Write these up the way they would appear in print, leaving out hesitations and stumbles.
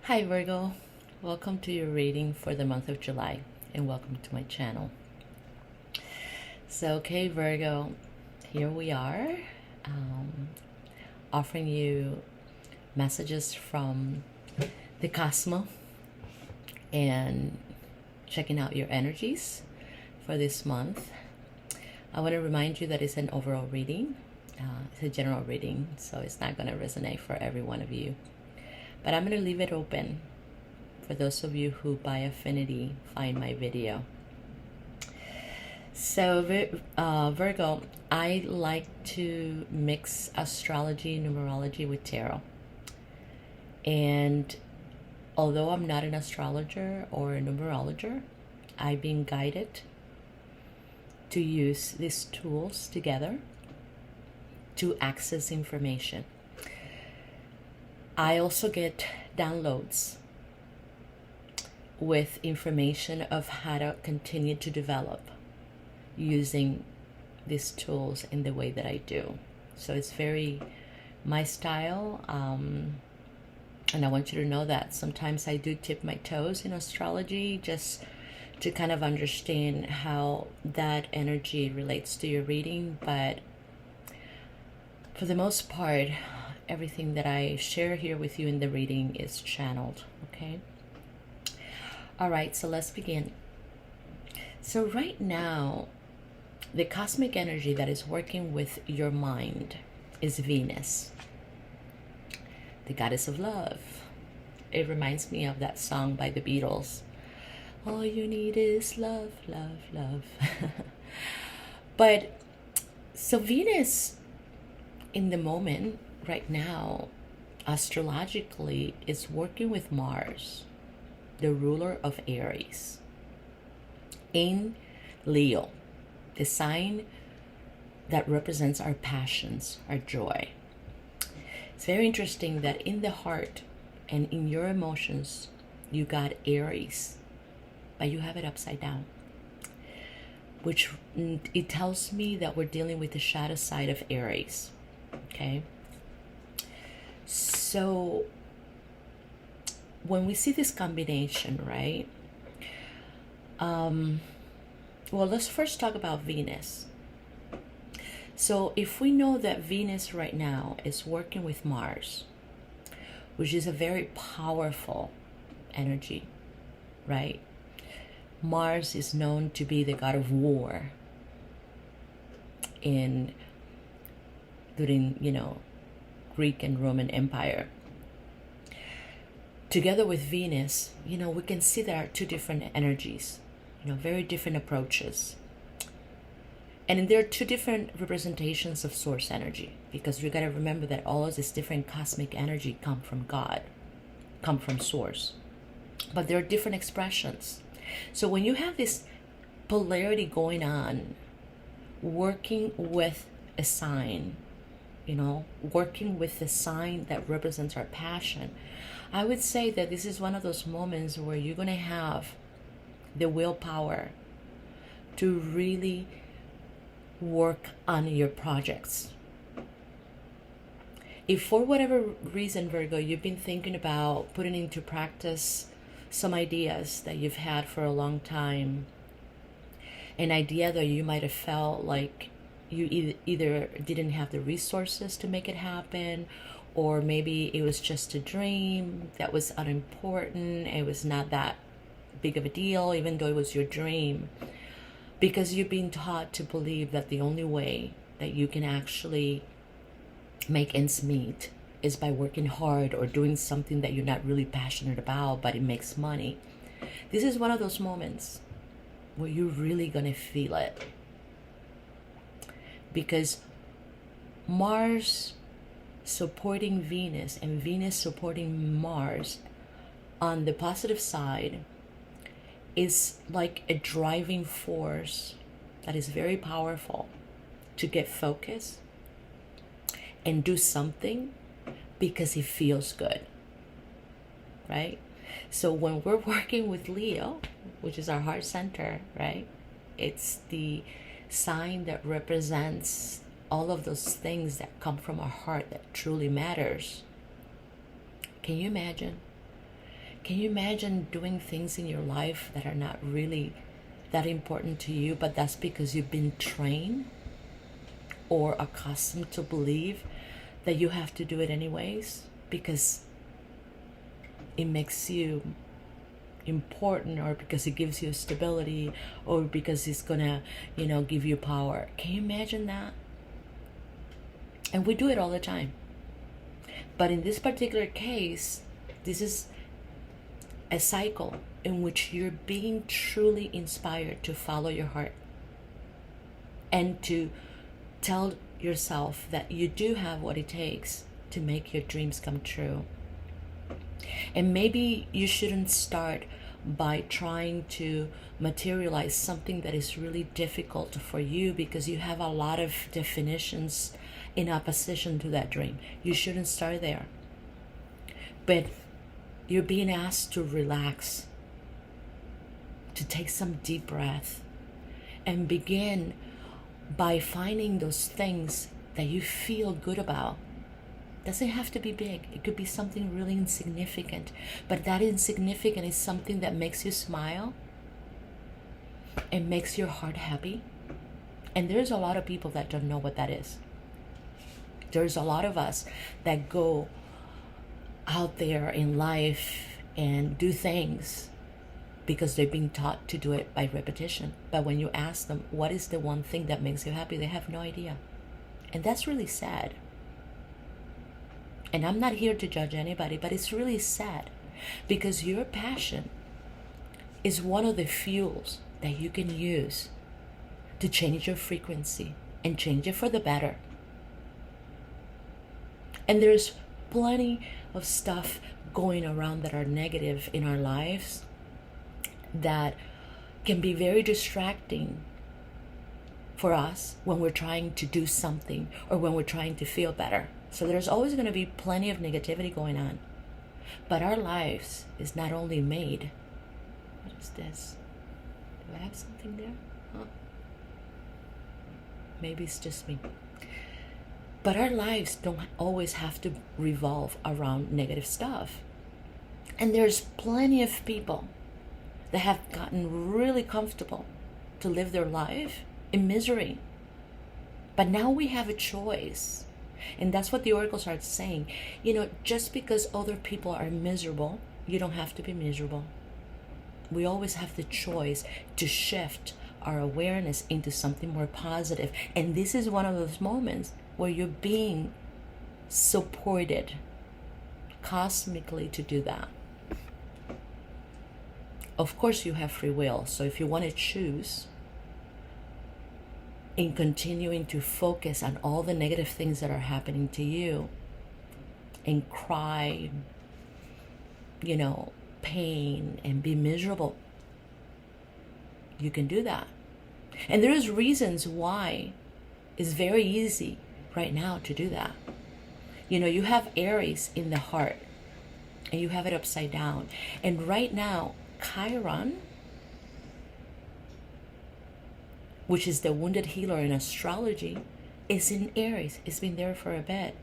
Hi Virgo, welcome to your reading for the month of July and welcome to my channel. So okay Virgo, here we are offering you messages from the cosmos and checking out your energies for this month. I want to remind you that it's an overall reading. It's a general reading, so it's not going to resonate for every one of you. But I'm going to leave it open for those of you who by affinity find my video. So Virgo, I like to mix astrology, numerology with tarot. And although I'm not an astrologer or a numerologer, I've been guided to use these tools together to access information. I also get downloads with information of how to continue to develop using these tools in the way that I do. So it's very my style, and I want you to know that sometimes I do tip my toes in astrology just to kind of understand how that energy relates to your reading, but for the most part, everything that I share here with you in the reading is channeled, okay? All right, so let's begin. So right now, the cosmic energy that is working with your mind is Venus, the goddess of love. It reminds me of that song by the Beatles. All you need is love, love, love. But so Venus in the moment right now, astrologically, is working with Mars, the ruler of Aries, in Leo, the sign that represents our passions, our joy. It's very interesting that in the heart and in your emotions, you got Aries, but you have it upside down, which it tells me that we're dealing with the shadow side of Aries, okay? So when we see this combination, right? Well, let's first talk about Venus. So if we know that Venus right now is working with Mars, which is a very powerful energy, right? Mars is known to be the god of war during, Greek and Roman Empire. Together with Venus, we can see there are two different energies, very different approaches. And there are two different representations of source energy, because we got to remember that all of this different cosmic energy come from God, come from source. But there are different expressions. So when you have this polarity going on, working with a sign, working with the sign that represents our passion, I would say that this is one of those moments where you're going to have the willpower to really work on your projects. If for whatever reason, Virgo, you've been thinking about putting into practice some ideas that you've had for a long time, an idea that you might have felt like you either didn't have the resources to make it happen, or maybe it was just a dream that was unimportant, it was not that big of a deal, even though it was your dream, because you've been taught to believe that the only way that you can actually make ends meet is by working hard or doing something that you're not really passionate about, but it makes money. This is one of those moments where you're really gonna feel it, because Mars supporting Venus and Venus supporting Mars on the positive side is like a driving force that is very powerful to get focused and do something because it feels good, right? So when we're working with Leo, which is our heart center, right? It's the sign that represents all of those things that come from our heart that truly matters. Can you imagine Can you imagine doing things in your life that are not really that important to you, but that's because you've been trained or accustomed to believe that you have to do it anyways because it makes you important, or because it gives you stability, or because it's gonna, give you power? Can you imagine that? And we do it all the time. But in this particular case, this is a cycle in which you're being truly inspired to follow your heart and to tell yourself that you do have what it takes to make your dreams come true. And maybe you shouldn't start by trying to materialize something that is really difficult for you because you have a lot of definitions in opposition to that dream. You shouldn't start there. But you're being asked to relax, to take some deep breath, and begin by finding those things that you feel good about. Doesn't have to be big. It could be something really insignificant. But that insignificant is something that makes you smile and makes your heart happy. And there's a lot of people that don't know what that is. There's a lot of us that go out there in life and do things because they've been taught to do it by repetition. But when you ask them, what is the one thing that makes you happy? They have no idea. And that's really sad. And I'm not here to judge anybody, but it's really sad because your passion is one of the fuels that you can use to change your frequency and change it for the better. And there's plenty of stuff going around that are negative in our lives that can be very distracting for us when we're trying to do something or when we're trying to feel better. So there's always going to be plenty of negativity going on. But our lives is not only made. What is this? Do I have something there? Huh? Maybe it's just me. But our lives don't always have to revolve around negative stuff. And there's plenty of people that have gotten really comfortable to live their life in misery. But now we have a choice. And that's what the oracle starts saying. Just because other people are miserable, you don't have to be miserable. We always have the choice to shift our awareness into something more positive. And this is one of those moments where you're being supported cosmically to do that. Of course, you have free will. So if you want to choose in continuing to focus on all the negative things that are happening to you and cry, pain and be miserable, you can do that. And there's reasons why it's very easy right now to do that. You have Aries in the heart and you have it upside down. And right now, Chiron, which is the wounded healer in astrology, is in Aries. It's been there for a bit.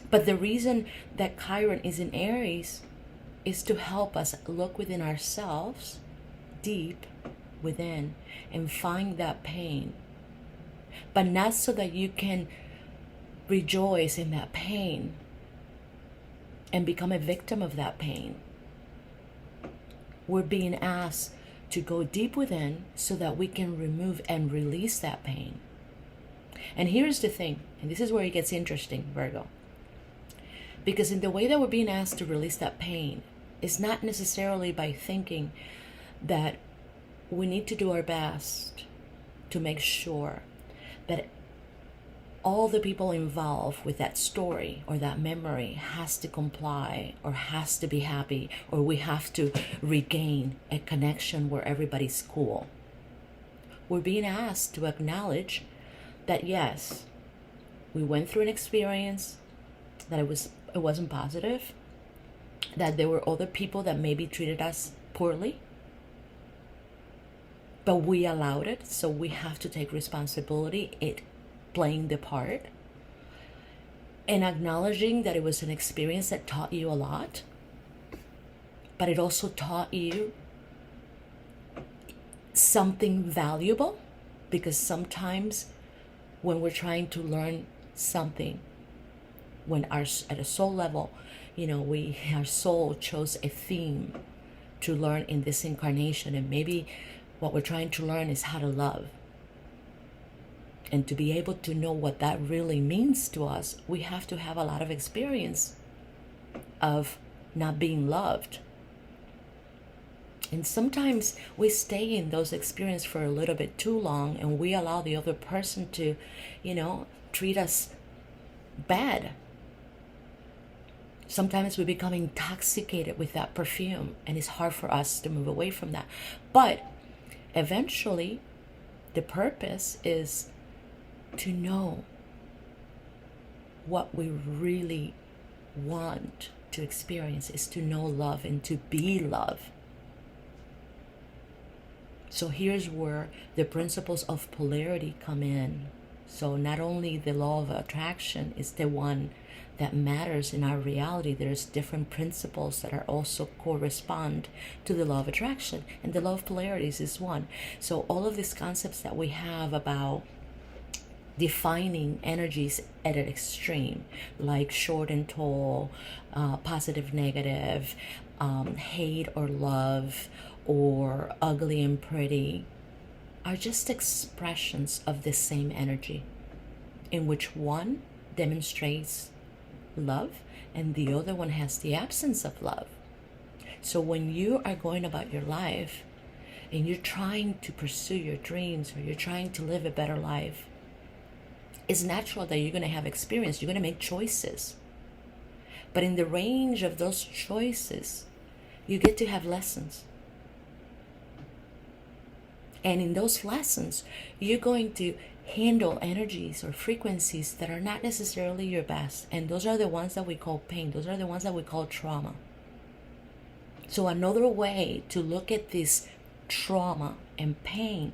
But the reason that Chiron is in Aries is to help us look within ourselves, deep within, and find that pain. But not so that you can rejoice in that pain and become a victim of that pain. We're being asked to go deep within so that we can remove and release that pain. And here's the thing, and this is where it gets interesting, Virgo. Because in the way that we're being asked to release that pain, it's not necessarily by thinking that we need to do our best to make sure that all the people involved with that story or that memory has to comply or has to be happy, or we have to regain a connection where everybody's cool. We're being asked to acknowledge that yes, we went through an experience, that it wasn't positive, that there were other people that maybe treated us poorly, but we allowed it, so we have to take responsibility, it playing the part. and acknowledging that it was an experience that taught you a lot, but it also taught you something valuable, because sometimes when we're trying to learn something, when at a soul level, our soul chose a theme to learn in this incarnation, and maybe what we're trying to learn is how to love. And to be able to know what that really means to us, we have to have a lot of experience of not being loved. And sometimes we stay in those experiences for a little bit too long, and we allow the other person to, treat us bad. Sometimes we become intoxicated with that perfume, and it's hard for us to move away from that. But eventually, the purpose is to know what we really want to experience, is to know love and to be love. So here's where the principles of polarity come in. So not only the law of attraction is the one that matters in our reality, there's different principles that are also correspond to the law of attraction, and the law of polarities is one. So all of these concepts that we have about defining energies at an extreme, like short and tall, positive, negative, hate or love, or ugly and pretty, are just expressions of the same energy, in which one demonstrates love and the other one has the absence of love. So when you are going about your life and you're trying to pursue your dreams, or you're trying to live a better life, it's natural that you're going to have experience. You're going to make choices. But in the range of those choices, you get to have lessons. And in those lessons, you're going to handle energies or frequencies that are not necessarily your best. And those are the ones that we call pain. Those are the ones that we call trauma. So another way to look at this trauma and pain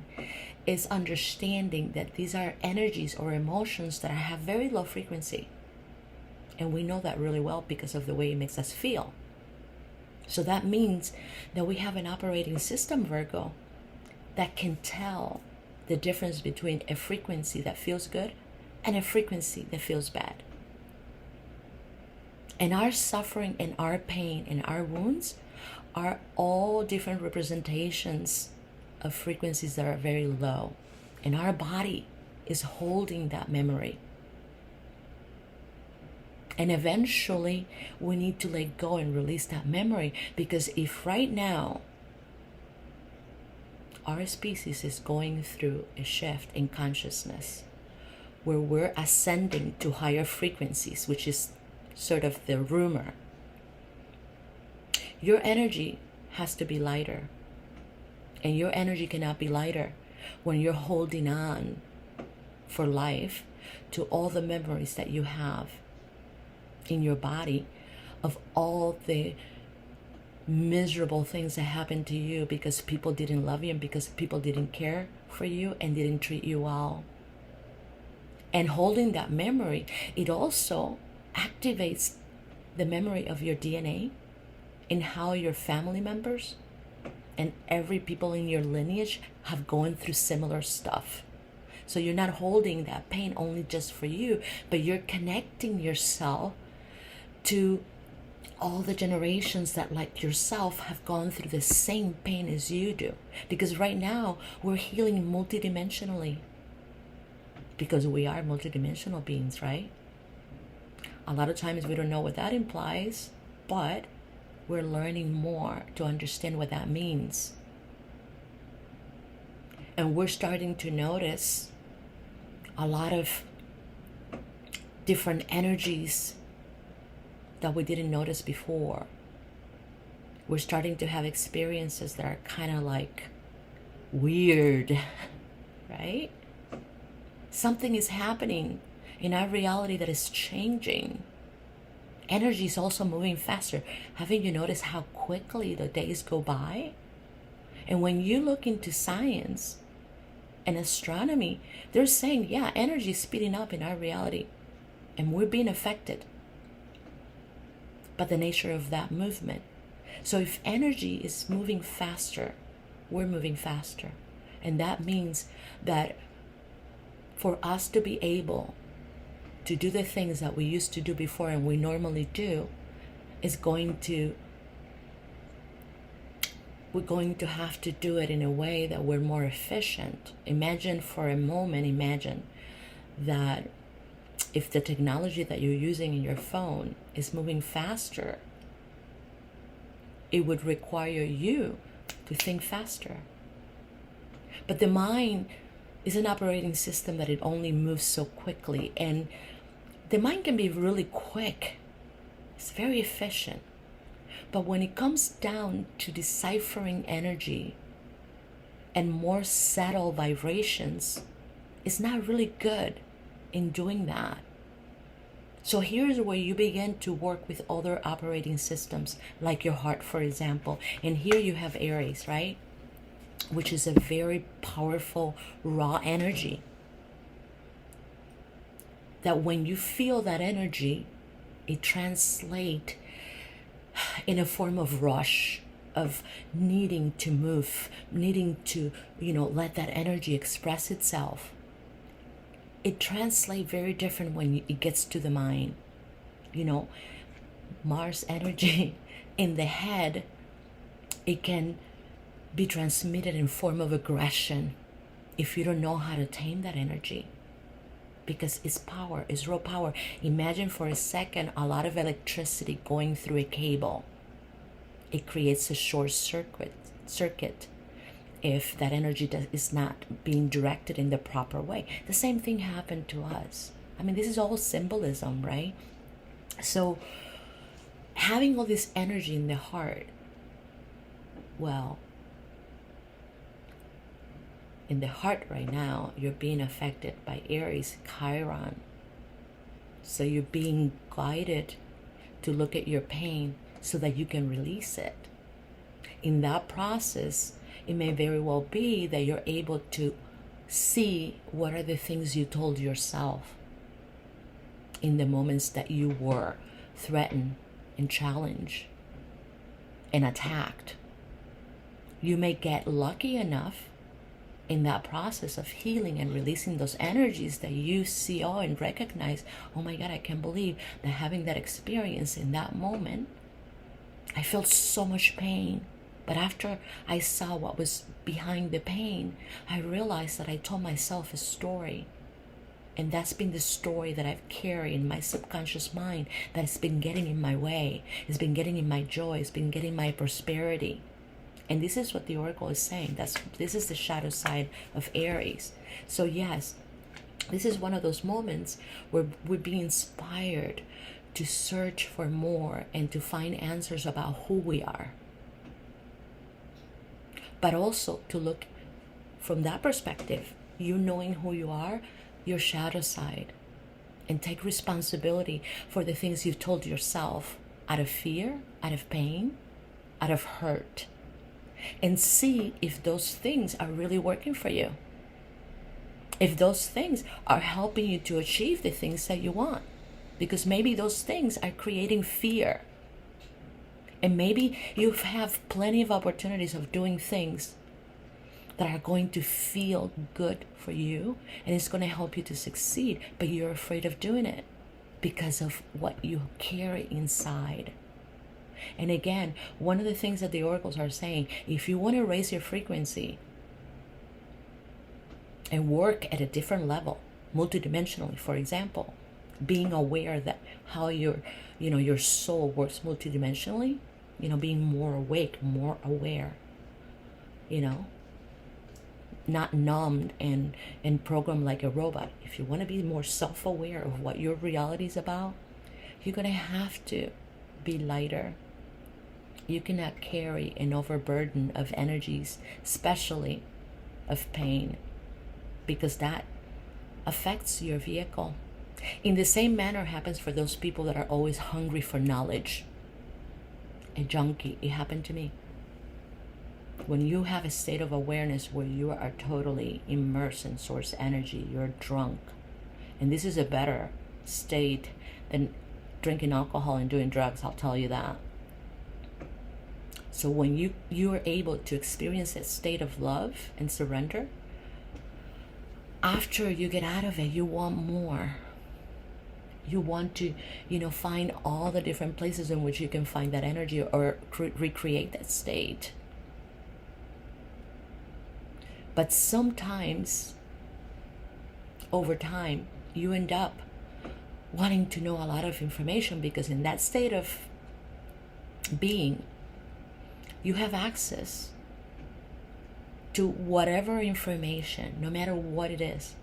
is understanding that these are energies or emotions that have very low frequency. And we know that really well because of the way it makes us feel. So that means that we have an operating system, Virgo, that can tell the difference between a frequency that feels good and a frequency that feels bad. And our suffering and our pain and our wounds are all different representations of frequencies that are very low. And our body is holding that memory. And eventually we need to let go and release that memory, because if right now our species is going through a shift in consciousness where we're ascending to higher frequencies, which is sort of the rumor, your energy has to be lighter. And your energy cannot be lighter when you're holding on for life to all the memories that you have in your body of all the miserable things that happened to you because people didn't love you and because people didn't care for you and didn't treat you well. And holding that memory, it also activates the memory of your DNA and how your family members and every people in your lineage have gone through similar stuff. So you're not holding that pain only just for you, but you're connecting yourself to all the generations that, like yourself, have gone through the same pain as you do. Because right now we're healing multidimensionally, because we are multidimensional beings, right? A lot of times we don't know what that implies, but we're learning more to understand what that means. And we're starting to notice a lot of different energies that we didn't notice before. We're starting to have experiences that are kind of like weird, right? Something is happening in our reality that is changing. Energy is also moving faster. Haven't you noticed how quickly the days go by? And when you look into science and astronomy, they're saying, yeah, energy is speeding up in our reality. and we're being affected by the nature of that movement. So if energy is moving faster, we're moving faster. And that means that for us to be able to do the things that we used to do before and we normally do, we're going to have to do it in a way that we're more efficient. Imagine for a moment, that if the technology that you're using in your phone is moving faster, it would require you to think faster. But the mind is an operating system that it only moves so quickly, and the mind can be really quick. It's very efficient. But when it comes down to deciphering energy and more subtle vibrations, it's not really good in doing that. So here's where you begin to work with other operating systems, like your heart, for example. And here you have Aries, right? Which is a very powerful, raw energy. That when you feel that energy, it translates in a form of rush, of needing to move, needing to, let that energy express itself. It translates very different when it gets to the mind. Mars energy in the head, it can be transmitted in form of aggression if you don't know how to tame that energy. Because it's power, it's raw power. Imagine for a second a lot of electricity going through a cable. It creates a short circuit if that energy is not being directed in the proper way. The same thing happened to us. I mean, this is all symbolism, right? So having all this energy in the heart, well, in the heart right now, you're being affected by Aries, Chiron. So you're being guided to look at your pain so that you can release it. In that process, it may very well be that you're able to see what are the things you told yourself in the moments that you were threatened and challenged and attacked. You may get lucky enough in that process of healing and releasing those energies that you see and recognize, oh my God, I can't believe that having that experience in that moment, I felt so much pain. But after I saw what was behind the pain, I realized that I told myself a story. And that's been the story that I've carried in my subconscious mind that has been getting in my way. It's been getting in my joy. It's been getting my prosperity. And this is what the Oracle is saying. This is the shadow side of Aries. So yes, this is one of those moments where we're being inspired to search for more and to find answers about who we are. But also to look from that perspective, you knowing who you are, your shadow side, and take responsibility for the things you've told yourself out of fear, out of pain, out of hurt. And see if those things are really working for you. If those things are helping you to achieve the things that you want. Because maybe those things are creating fear. And maybe you have plenty of opportunities of doing things that are going to feel good for you. And it's going to help you to succeed. But you're afraid of doing it because of what you carry inside. And again, one of the things that the oracles are saying, if you want to raise your frequency and work at a different level, multidimensionally, for example, being aware that how your soul works multidimensionally, being more awake, more aware, not numbed and programmed like a robot. If you want to be more self-aware of what your reality is about, you're going to have to be lighter. You cannot carry an overburden of energies, especially of pain, because that affects your vehicle. In the same manner happens for those people that are always hungry for knowledge. A junkie, it happened to me. When you have a state of awareness where you are totally immersed in source energy, you're drunk. And this is a better state than drinking alcohol and doing drugs, I'll tell you that. So when you are able to experience that state of love and surrender, after you get out of it, you want more. You want to, find all the different places in which you can find that energy or recreate that state. But sometimes, over time, you end up wanting to know a lot of information, because in that state of being, you have access to whatever information, no matter what it is,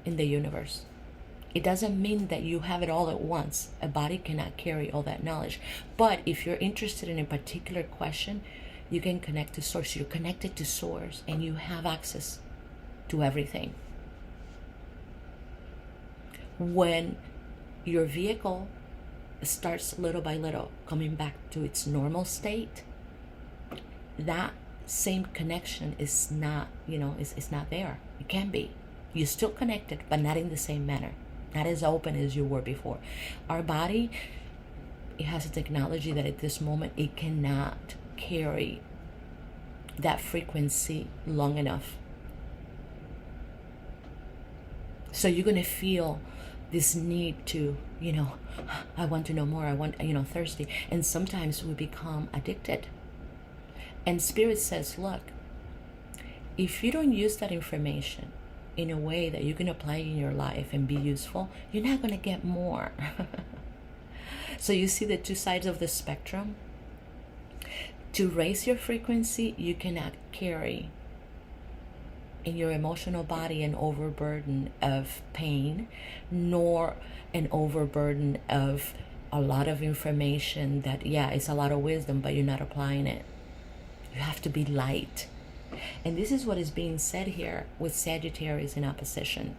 in the universe. It doesn't mean that you have it all at once. A body cannot carry all that knowledge. But if you're interested in a particular question, you can connect to source. You're connected to source and you have access to everything. When your vehicle starts little by little coming back to its normal state, that same connection is not, it's not there. It can be. You're still connected, but not in the same manner. Not as open as you were before. Our body, it has a technology that at this moment it cannot carry that frequency long enough. So you're going to feel this need to, I want to know more. I want, thirsty. And sometimes we become addicted. And Spirit says, look, if you don't use that information in a way that you can apply in your life and be useful, you're not going to get more. So you see the two sides of the spectrum. To raise your frequency, you cannot carry in your emotional body an overburden of pain, nor an overburden of a lot of information that, it's a lot of wisdom, but you're not applying it. You have to be light. And this is what is being said here with Sagittarius in opposition.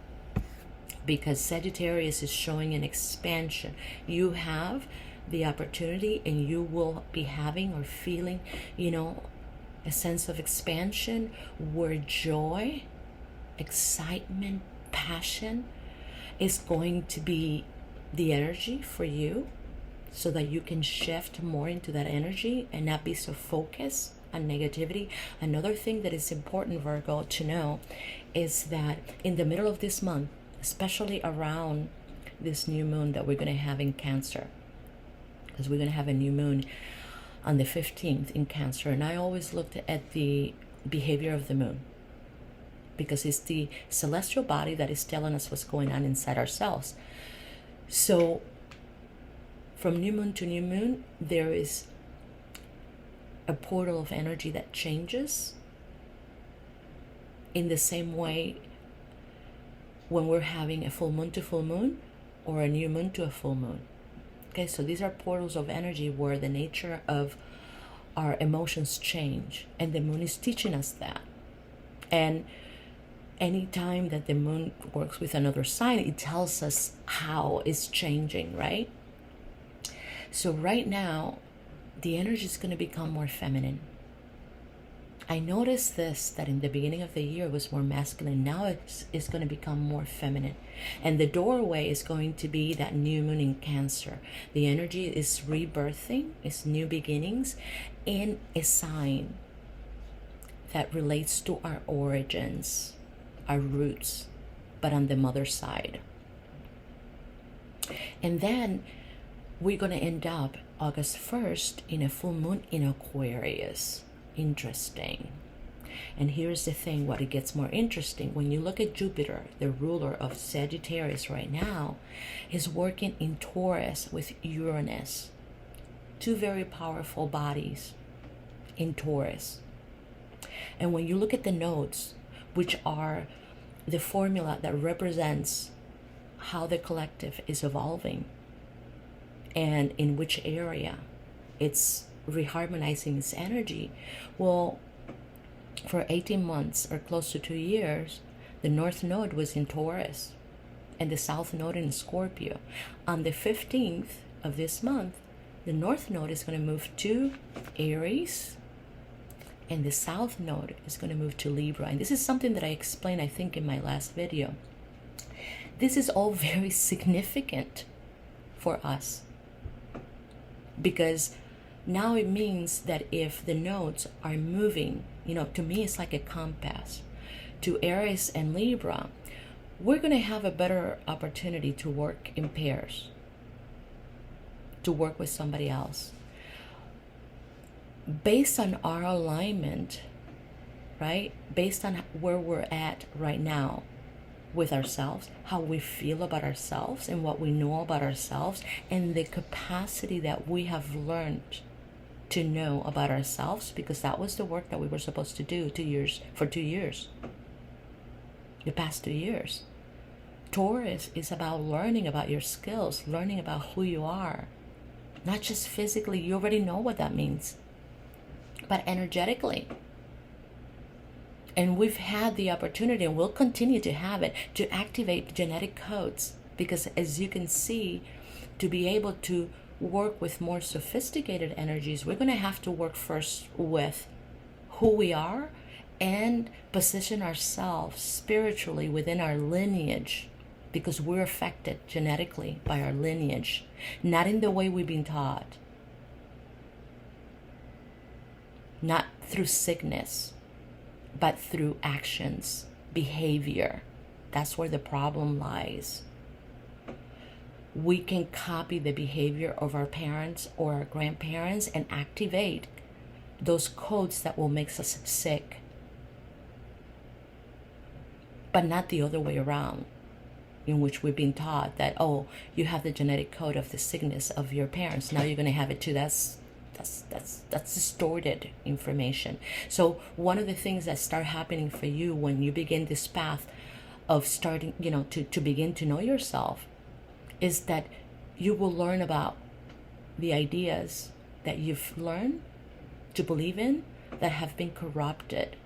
Because Sagittarius is showing an expansion. You have the opportunity and you will be having or feeling, a sense of expansion where joy, excitement, passion is going to be the energy for you, so that you can shift more into that energy and not be so focused on negativity. Another thing that is important, Virgo, to know is that in the middle of this month, especially around this new moon that we're going to have in Cancer, because we're going to have a new moon on the 15th in Cancer, and I always looked at the behavior of the moon, because it's the celestial body that is telling us what's going on inside ourselves. So from new moon to new moon, there is a portal of energy that changes in the same way when we're having a full moon to full moon or a new moon to a full moon. Okay, so these are portals of energy where the nature of our emotions change, and the moon is teaching us that. And anytime that the moon works with another sign, it tells us how it's changing, right? So right now, the energy is going to become more feminine. I noticed this, that in the beginning of the year it was more masculine. Now it's going to become more feminine. And the doorway is going to be that new moon in Cancer. The energy is rebirthing, it's new beginnings, in a sign that relates to our origins, our roots, but on the mother side. And then we're going to end up August 1st in a full moon in Aquarius. Interesting. And here's the thing, what it gets more interesting. When you look at Jupiter, the ruler of Sagittarius right now, is working in Taurus with Uranus. Two very powerful bodies in Taurus. And when you look at the nodes, which are the formula that represents how the collective is evolving and in which area it's reharmonizing its energy, well, for 18 months or close to 2 years, the North Node was in Taurus and the South Node in Scorpio. On the 15th of this month, the North Node is going to move to Aries and the South Node is going to move to Libra. And this is something that I explained, I think, in my last video. this is all very significant for us, because now it means that if the nodes are moving, to me it's like a compass, to Aries and Libra, we're going to have a better opportunity to work in pairs, to work with somebody else based on our alignment, right? Based on where we're at right now with ourselves, how we feel about ourselves and what we know about ourselves, and the capacity that we have learned to know about ourselves, because that was the work that we were supposed to do 2 years, for 2 years, the past 2 years. Taurus is about learning about your skills, learning about who you are, not just physically, you already know what that means, but energetically. And we've had the opportunity, and we'll continue to have it, to activate genetic codes. Because as you can see, to be able to work with more sophisticated energies, we're going to have to work first with who we are and position ourselves spiritually within our lineage, because we're affected genetically by our lineage, not in the way we've been taught, not through sickness, but through actions, behavior. That's where the problem lies. We can copy the behavior of our parents or our grandparents and activate those codes that will make us sick, but not the other way around, in which we've been taught that, oh, you have the genetic code of the sickness of your parents, now you're going to have it too. That's distorted information. So one of the things that start happening for you when you begin this path of starting, to begin to know yourself, is that you will learn about the ideas that you've learned to believe in that have been corrupted.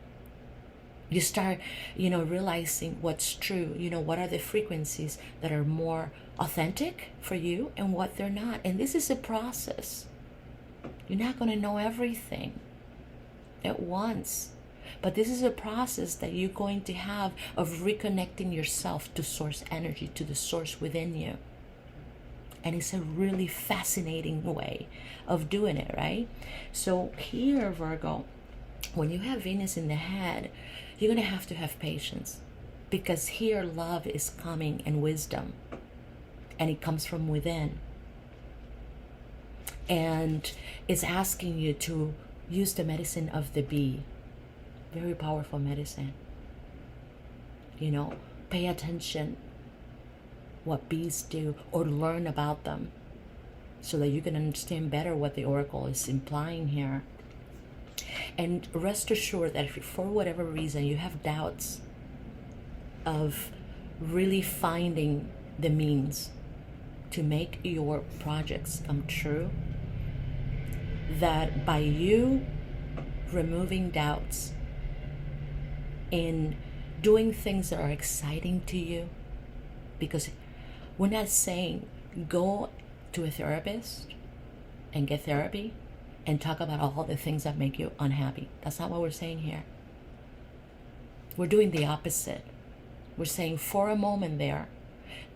You start, realizing what's true, what are the frequencies that are more authentic for you and what they're not. And this is a process. You're not going to know everything at once, but this is a process that you're going to have of reconnecting yourself to source energy, to the source within you. And it's a really fascinating way of doing it, right? So here, Virgo, when you have Venus in the head, you're going to have patience, because here love is coming and wisdom, and it comes from within. And it's asking you to use the medicine of the bee. Very powerful medicine. Pay attention what bees do, or learn about them, so that you can understand better what the oracle is implying here. And rest assured that if for whatever reason you have doubts of really finding the means to make your projects come true, that by you removing doubts in doing things that are exciting to you, because we're not saying go to a therapist and get therapy and talk about all the things that make you unhappy. That's not what we're saying here. We're doing the opposite. We're saying for a moment there,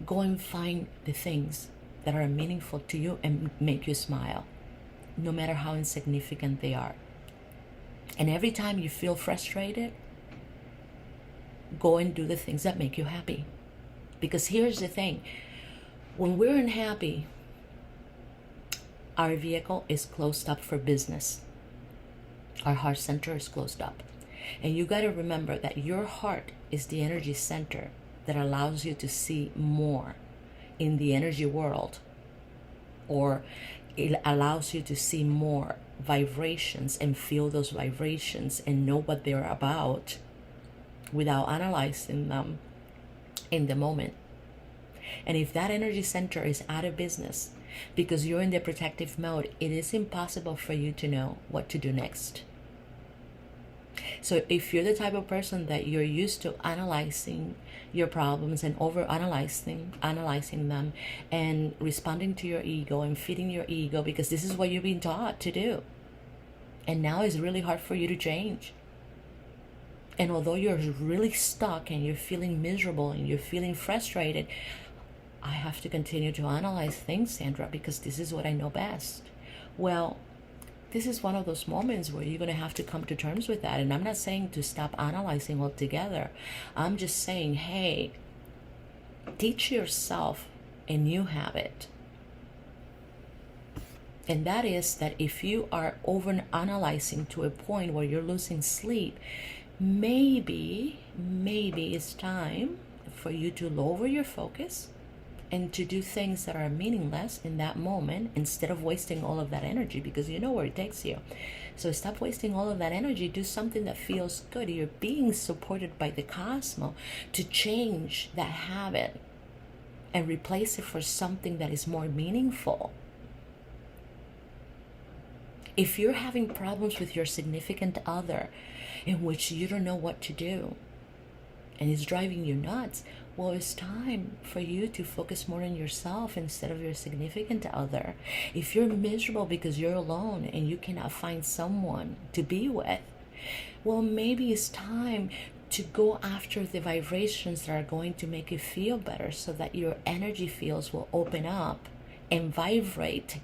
go and find the things that are meaningful to you and make you smile, no matter how insignificant they are. And every time you feel frustrated, go and do the things that make you happy. Because here's the thing, when we're unhappy, our vehicle is closed up for business. Our heart center is closed up. And you got to remember that your heart is the energy center that allows you to see more in the energy world, or it allows you to see more vibrations and feel those vibrations and know what they're about without analyzing them in the moment. And if that energy center is out of business because you're in the protective mode, it is impossible for you to know what to do next. So if you're the type of person that you're used to analyzing your problems and analyzing them and responding to your ego and feeding your ego, because this is what you've been taught to do, and now it's really hard for you to change. And although you're really stuck and you're feeling miserable and you're feeling frustrated, I have to continue to analyze things, Sandra, because this is what I know best. Well, this is one of those moments where you're going to have to come to terms with that. And I'm not saying to stop analyzing altogether. I'm just saying, hey, teach yourself a new habit. And that is that if you are over analyzing to a point where you're losing sleep, maybe it's time for you to lower your focus and to do things that are meaningless in that moment instead of wasting all of that energy, because you know where it takes you. So stop wasting all of that energy. Do something that feels good. You're being supported by the cosmos to change that habit and replace it for something that is more meaningful. If you're having problems with your significant other in which you don't know what to do and it's driving you nuts, well, it's time for you to focus more on yourself instead of your significant other. If you're miserable because you're alone and you cannot find someone to be with, well, maybe it's time to go after the vibrations that are going to make you feel better so that your energy fields will open up and vibrate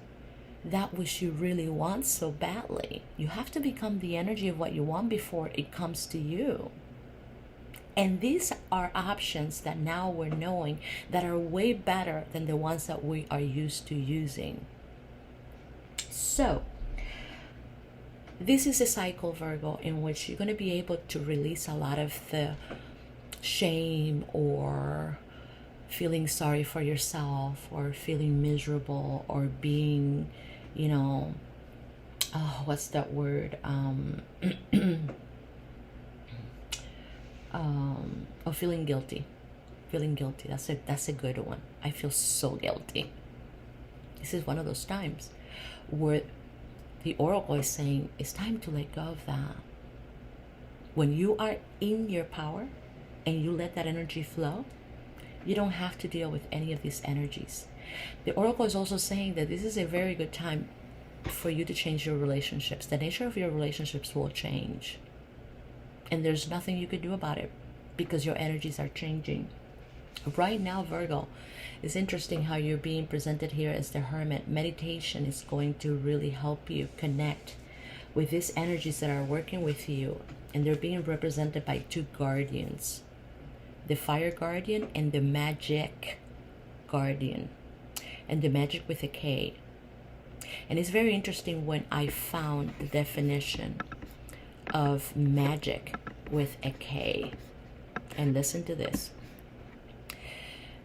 that which you really want so badly. You have to become the energy of what you want before it comes to you. And these are options that now we're knowing that are way better than the ones that we are used to using. So, this is a cycle, Virgo, in which you're going to be able to release a lot of the shame or feeling sorry for yourself or feeling miserable or being, what's that word? Or feeling guilty. That's a good one. I feel so guilty. This is one of those times where the oracle is saying it's time to let go of that. When you are in your power and you let that energy flow, you don't have to deal with any of these energies. The oracle is also saying that this is a very good time for you to change your relationships. The nature of your relationships will change. And there's nothing you could do about it because your energies are changing. Right now, Virgo, it's interesting how you're being presented here as the Hermit. Meditation is going to really help you connect with these energies that are working with you. And they're being represented by two guardians. The Fire Guardian and the Magic Guardian. And the Magic with a K. And it's very interesting when I found the definition of magic with a K. And listen to this.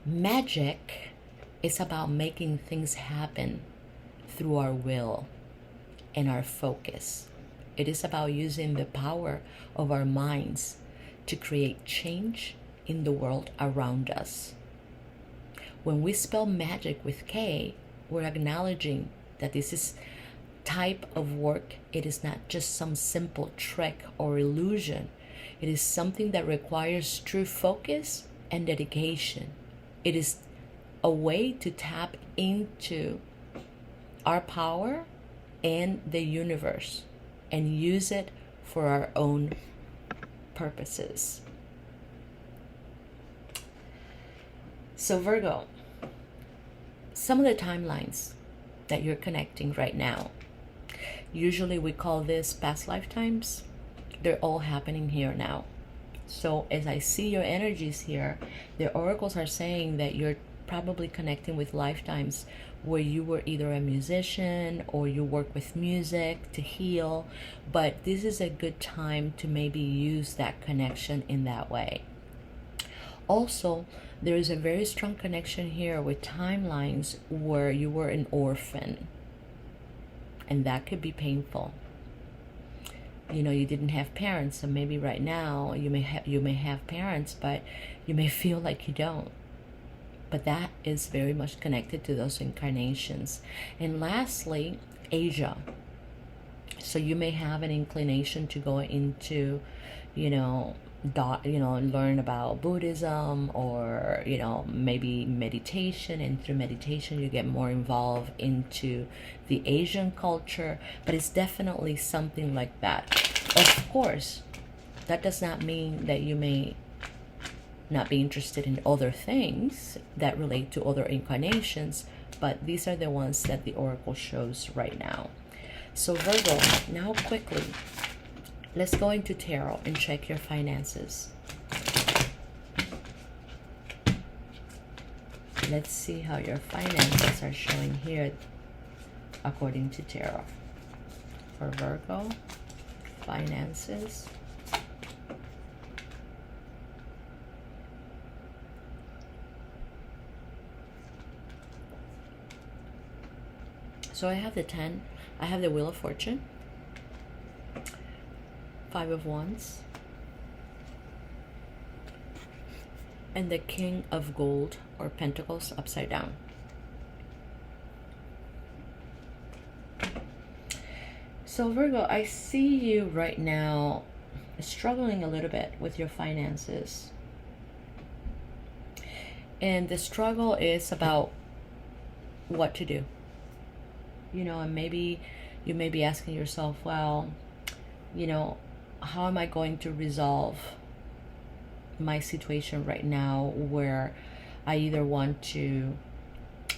Magic is about making things happen through our will and our focus. It is about using the power of our minds to create change in the world around us. When we spell magic with K, we're acknowledging that this is type of work. It is not just some simple trick or illusion. It is something that requires true focus and dedication. It is a way to tap into our power and the universe and use it for our own purposes. So Virgo, some of the timelines that you're connecting right now, usually we call this past lifetimes. They're all happening here now. So as I see your energies here, the oracles are saying that you're probably connecting with lifetimes where you were either a musician or you work with music to heal. But this is a good time to maybe use that connection in that way. Also, there is a very strong connection here with timelines where you were an orphan. And that could be painful. You didn't have parents, so maybe right now you may have parents, but you may feel like you don't. But that is very much connected to those incarnations. And lastly, Asia. So you may have an inclination to go into, learn about Buddhism or, maybe meditation. And through meditation, you get more involved into the Asian culture. But it's definitely something like that. Of course, That does not mean that you may not be interested in other things that relate to other incarnations, but these are the ones that the Oracle shows right now. So Virgo, now quickly, let's go into tarot and check your finances. Let's see how your finances are showing here according to tarot. For Virgo, finances. So I have the 10, I have the Wheel of Fortune, 5 of Wands, and the King of Gold or Pentacles upside down. So Virgo, I see you right now struggling a little bit with your finances. And the struggle is about what to do. You know, and maybe you may be asking yourself, well, you know, how am I going to resolve my situation right now where I either want to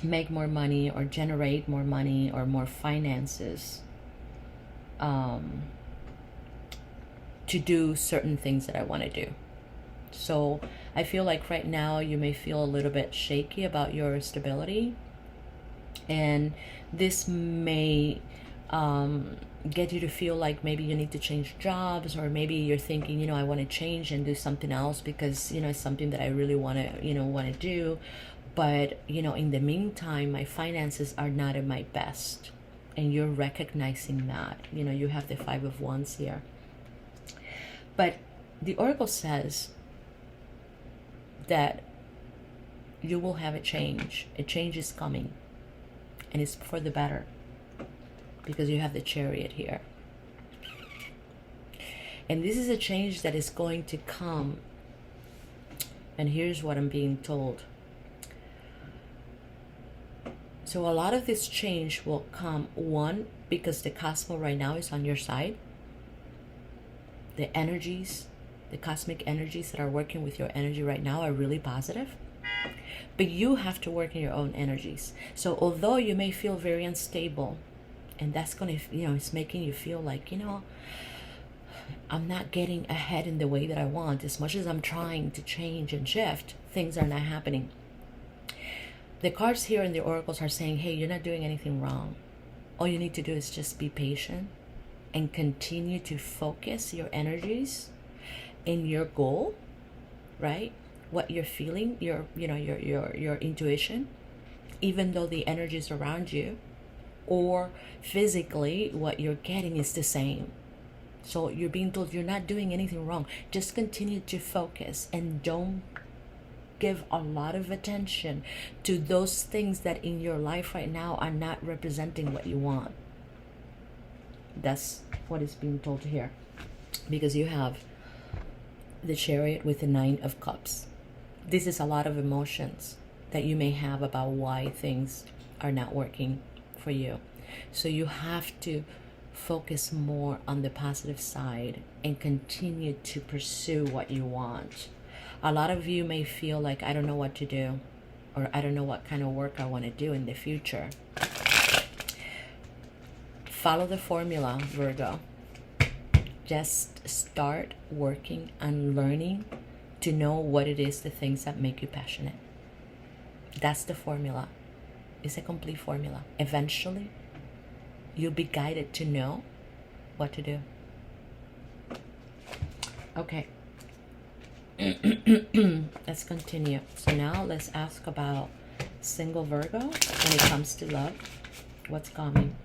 make more money or generate more money or more finances to do certain things that I want to do. So I feel like right now you may feel a little bit shaky about your stability, and this may get you to feel like maybe you need to change jobs, or maybe you're thinking, you know, I want to change and do something else because, you know, it's something that I really want to, you know, want to do. But, you know, in the meantime, my finances are not at my best. And you're recognizing that. You know, you have the 5 of Wands here. But the Oracle says that you will have a change. A change is coming. And it's for the better. Because you have the Chariot here. And this is a change that is going to come. And here's what I'm being told. So a lot of this change will come, one, because the cosmos right now is on your side. The energies, the cosmic energies that are working with your energy right now are really positive. But you have to work in your own energies. So although you may feel very unstable, and that's going to, you know, it's making you feel like, you know, I'm not getting ahead in the way that I want. As much as I'm trying to change and shift, things are not happening. The cards here in the oracles are saying, hey, you're not doing anything wrong. All you need to do is just be patient and continue to focus your energies in your goal, right? What you're feeling, your intuition, even though the energies around you or physically what you're getting is the same. So you're being told you're not doing anything wrong. Just continue to focus and don't give a lot of attention to those things that in your life right now are not representing what you want. That's what is being told here. Because you have the Chariot with the 9 of Cups. This is a lot of emotions that you may have about why things are not working for you. So you have to focus more on the positive side and continue to pursue what you want. A lot of you may feel like, I don't know what to do, or I don't know what kind of work I want to do in the future. Follow the formula, Virgo. Just start working and learning to know what it is, the things that make you passionate. That's the formula. It's a complete formula. Eventually, you'll be guided to know what to do. Okay. Let's continue. So now let's ask about single Virgo when it comes to love. What's coming?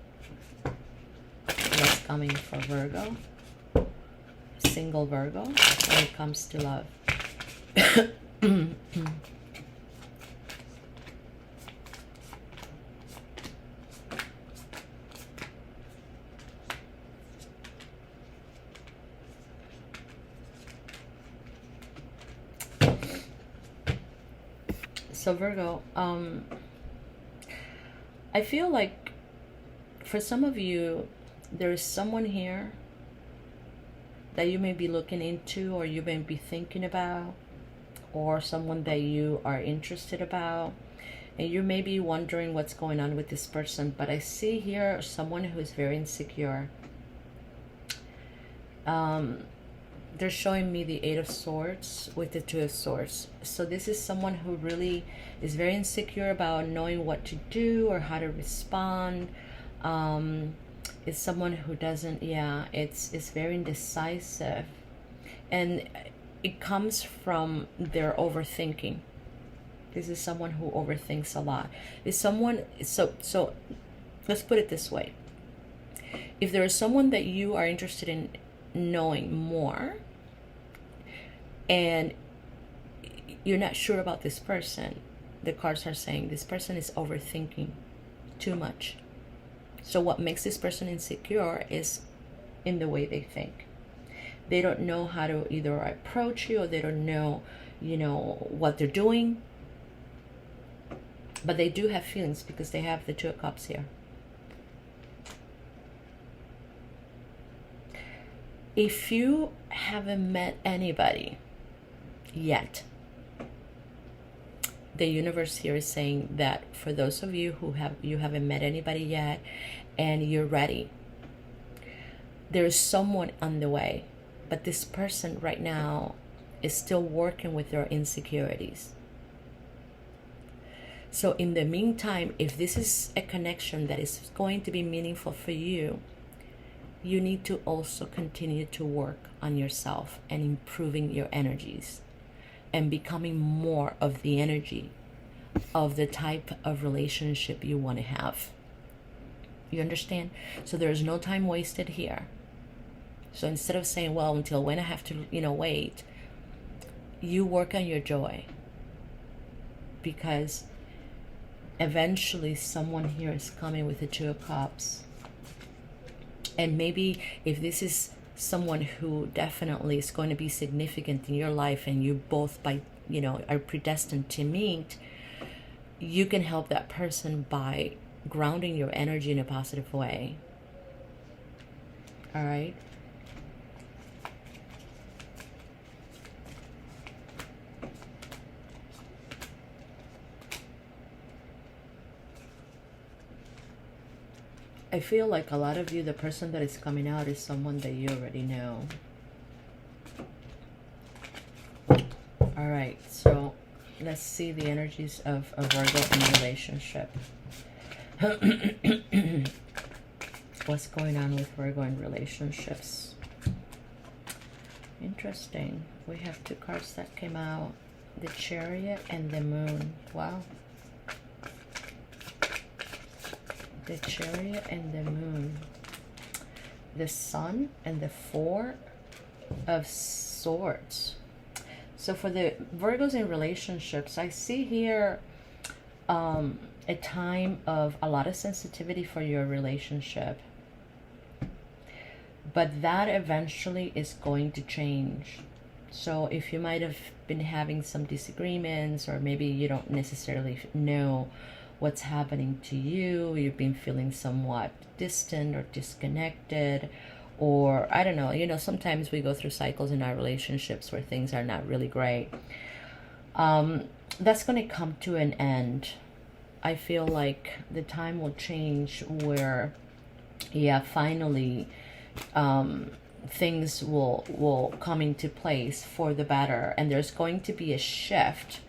What's coming for Virgo? Single Virgo when it comes to love. So Virgo, I feel like for some of you, there is someone here that you may be looking into, or you may be thinking about, or someone that you are interested about, and you may be wondering what's going on with this person. But I see here someone who is very insecure. They're showing me the Eight of Swords with the Two of Swords. So this is someone who really is very insecure about knowing what to do or how to respond. It's someone who doesn't, it's very indecisive. And it comes from their overthinking. This is someone who overthinks a lot. Is someone, so let's put it this way. If there is someone that you are interested in knowing more, and you're not sure about this person, the cards are saying this person is overthinking too much. So what makes this person insecure is in the way they think. They don't know how to either approach you, or they don't know, what they're doing. But they do have feelings because they have the Two of Cups here. If you haven't met anybody yet, the universe here is saying that for those of you who haven't met anybody yet and you're ready, there's someone on the way, but this person right now is still working with their insecurities. So in the meantime, if this is a connection that is going to be meaningful for you, you need to also continue to work on yourself and improving your energies and becoming more of the energy of the type of relationship you want to have. You understand? So there's no time wasted here. So instead of saying, well, until when I have to, wait, you work on your joy. Because eventually someone here is coming with the Two of Cups. And maybe if this is someone who definitely is going to be significant in your life, and you both are predestined to meet, you can help that person by grounding your energy in a positive way. All right? I feel like a lot of you, the person that is coming out is someone that you already know. All right, so let's see the energies of a Virgo in relationship. What's going on with Virgo in relationships? Interesting. We have two cards that came out. The Chariot and the Moon. Wow. The Chariot and the Moon. The Sun and the Four of Swords. So for the Virgos in relationships, I see here a time of a lot of sensitivity for your relationship. But that eventually is going to change. So if you might have been having some disagreements, or maybe you don't necessarily know what's happening to you, you've been feeling somewhat distant or disconnected, or I don't know, sometimes we go through cycles in our relationships where things are not really great. That's going to come to an end. I feel like the time will change where, finally, things will come into place for the better, and there's going to be a shift.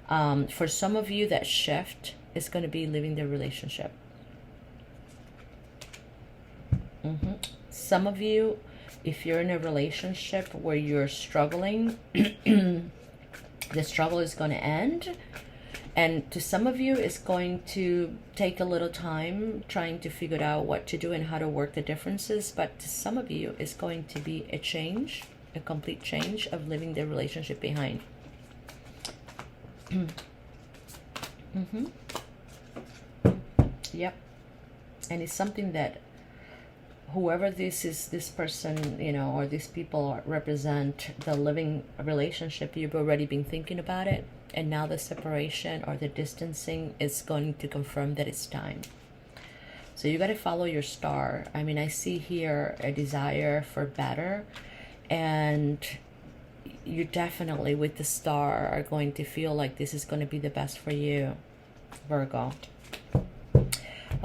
For some of you, that shift is going to be leaving the relationship. Some of you, if you're in a relationship where you're struggling, the struggle is going to end. And to some of you, it's going to take a little time trying to figure out what to do and how to work the differences. But to some of you, it's going to be a change, a complete change of leaving the relationship behind. Yep. And it's something that whoever this person, or these people represent, the living relationship, you've already been thinking about it. And now the separation or the distancing is going to confirm that it's time. So you got to follow your star. I mean, I see here a desire for better. And you definitely, with the star, are going to feel like this is going to be the best for you, Virgo.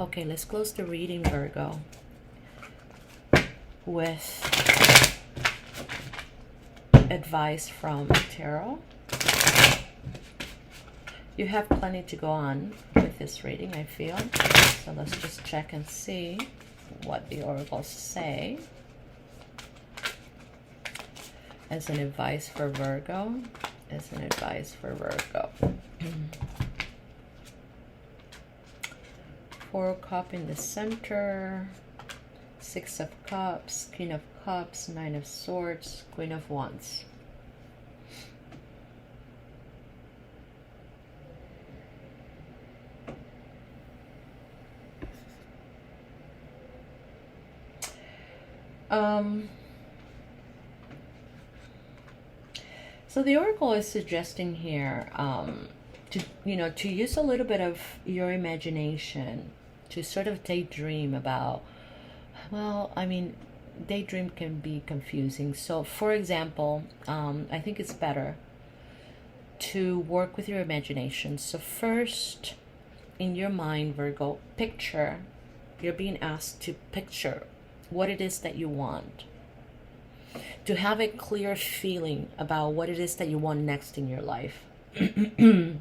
Okay, let's close the reading, Virgo, with advice from Tarot. You have plenty to go on with this reading, I feel. So let's just check and see what the oracles say as an advice for Virgo. As an advice for Virgo. Four of Cups in the center. Six of Cups, Queen of Cups, Nine of Swords, Queen of Wands. So the oracle is suggesting here to use a little bit of your imagination to sort of daydream about, well, I mean, daydream can be confusing. So for example, I think it's better to work with your imagination. So first, in your mind, Virgo, you're being asked to picture what it is that you want, to have a clear feeling about what it is that you want next in your life. And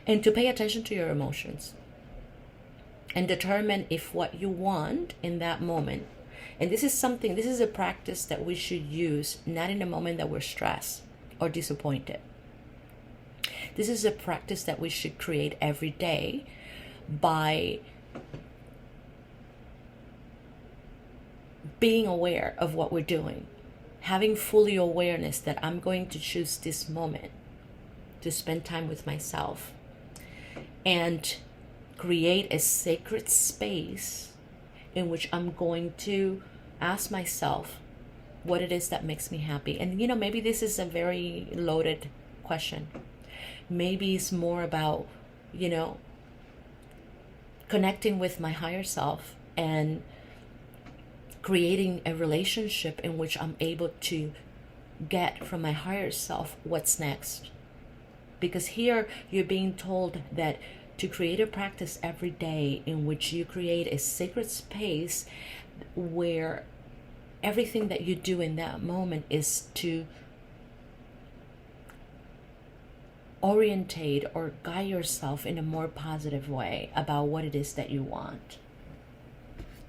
to pay attention to your emotions and determine if what you want in that moment, and this is a practice that we should use not in the moment that we're stressed or disappointed. This is a practice that we should create every day by being aware of what we're doing, having fully awareness that I'm going to choose this moment to spend time with myself and create a sacred space in which I'm going to ask myself what it is that makes me happy. And maybe this is a very loaded question. Maybe it's more about connecting with my higher self and creating a relationship in which I'm able to get from my higher self what's next. Because here you're being told that to create a practice every day in which you create a sacred space where everything that you do in that moment is to orientate or guide yourself in a more positive way about what it is that you want.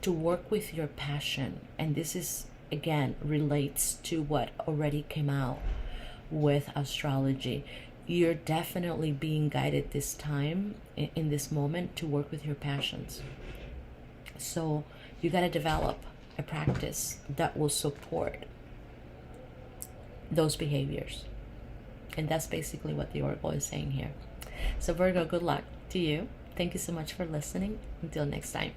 To work with your passion. And this is, again, relates to what already came out with astrology. You're definitely being guided this time, in this moment, to work with your passions. So you got to develop a practice that will support those behaviors. And that's basically what the oracle is saying here. So Virgo, good luck to you. Thank you so much for listening. Until next time.